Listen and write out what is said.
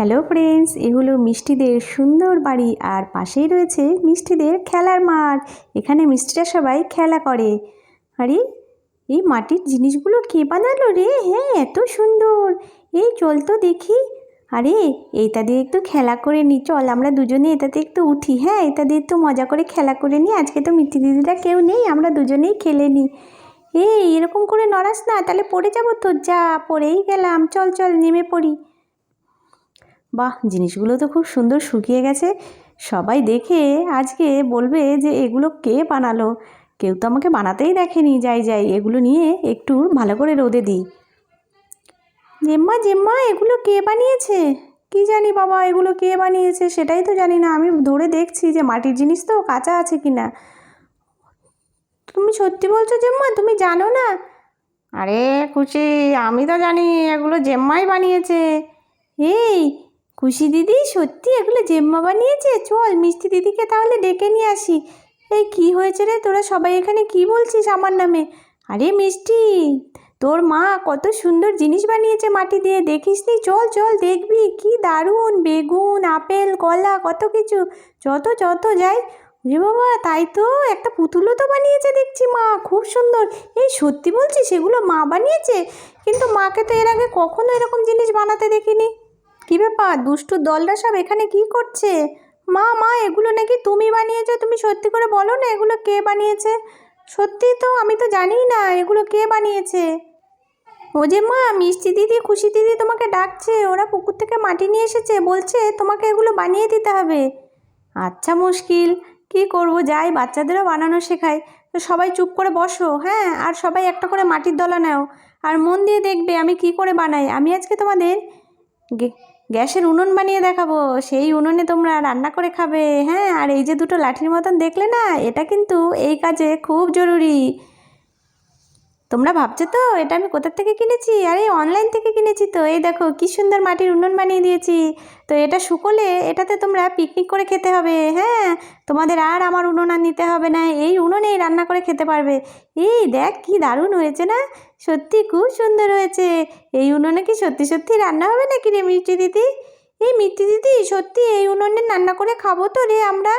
Hello friends, এ হলো মিষ্টিদের সুন্দর বাড়ি আর পাশেই রয়েছে মিষ্টিদের খেলার মাঠ। এখানে মিষ্টিরা সবাই খেলা করে। আরে এই মাটির জিনিসগুলো কে বানালো রে? হ্যাঁ, এত সুন্দর। এই চল তো দেখি। আরে এইটা দিয়ে একটু খেলা করে নি, চল আমরা দুজনে এটাতে একটু উঠি। হ্যাঁ, এটা দিয়ে একটু মজা করে খেলা করে নি। আজকে তো মিষ্টি দিদিরা কেউ নেই, আমরা দুজনেই খেলে নিই। এই এরকম করে নড়াস না, তাহলে পড়ে যাবো তো। যা, পড়েই গেলাম। চল চল নেমে পড়ি। বাহ, জিনিসগুলো তো খুব সুন্দর শুকিয়ে গেছে। সবাই দেখে আজকে বলবে যে এগুলো কে বানালো। কেউ তো আমাকে বানাতেই দেখেনি। যাই যাই, এগুলো নিয়ে একটু ভালো করে রোদে দিই। জেম্মা জেম্মা, এগুলো কে বানিয়েছে? কি জানি বাবা, এগুলো কে বানিয়েছে সেটাই তো জানি না। আমি ধরে দেখছি যে মাটির জিনিস তো কাঁচা আছে কি না। তুমি সত্যি বলছো জেম্মা? তুমি জানো না? আরে খুশি, আমি তো জানি এগুলো জেম্মাই বানিয়েছে। এই খুশি দিদি, সত্যি এগুলো জেম্মা বানিয়েছে? চল মিষ্টি দিদিকে তাহলে ডেকে নিয়ে আসি। এই কি হয়েছে রে, তোরা সবাই এখানে কি বলছিস আমার নামে? আরে মিষ্টি, তোর মা কত সুন্দর জিনিস বানিয়েছে মাটি দিয়ে, দেখিসনি? চল চল দেখবি, কি দারুণ। বেগুন, আপেল, কলা, কত কিছু। যত যত যাই। রে বাবা, তাই তো, একটা পুতুলও তো বানিয়েছে দেখছি মা, খুব সুন্দর। এই সত্যি বলছিস এগুলো মা বানিয়েছে? কিন্তু মাকে তো এর আগে কখনো এরকম জিনিস বানাতে দেখিনি। কী ব্যাপার, দুষ্টু দলরা সব এখানে কি করছে? মা মা, এগুলো নাকি তুমি বানিয়েছো। তুমি সত্যি করে বলো না, এগুলো কে বানিয়েছে? সত্যি তো, আমি তো জানিই না এগুলো কে বানিয়েছে। ও যে মা, মিষ্টি দিদি, খুশি দিদি তোমাকে ডাকছে। ওরা পুকুর থেকে মাটি নিয়ে এসেছে, বলছে তোমাকে এগুলো বানিয়ে দিতে হবে। আচ্ছা, মুশকিল। কি করব, যাই বাচ্চাদেরও বানানো শেখাই। তো সবাই চুপ করে বসো, হ্যাঁ, আর সবাই একটা করে মাটির দলা নাও। আর মন দিয়ে দেখবে আমি কি করে বানাই। আমি আজকে তোমাদের গ্যাসের উনুন বানিয়ে দেখাবো। সেই উনুনে তোমরা রান্না করে খাবে। হ্যাঁ, আর এই যে দুটো লাঠির মতন দেখলে না, এটা কিন্তু এই কাজে খুব জরুরি। তোমরা ভাবছো তো এটা আমি কোথা থেকে কিনেছি? আরে অনলাইন থেকে কিনেছি তো। এই দেখো কি সুন্দর মাটির উনুন বানিয়ে দিয়েছি। তো এটা শুকোলে এটাতে তোমরা পিকনিক করে খেতে হবে। হ্যাঁ, তোমাদের আর আমার উনুন আর নিতে হবে না, এই উনুনেই রান্না করে খেতে পারবে। এই দেখ কি দারুণ হয়েছে না? সত্যি খুব সুন্দর হয়েছে। এই উনুনে কি সত্যি সত্যি রান্না হবে নাকি রে মিষ্টি দিদি? এই মিষ্টি দিদি, সত্যি এই উনুনে রান্না করে খাবো তো রে আমরা?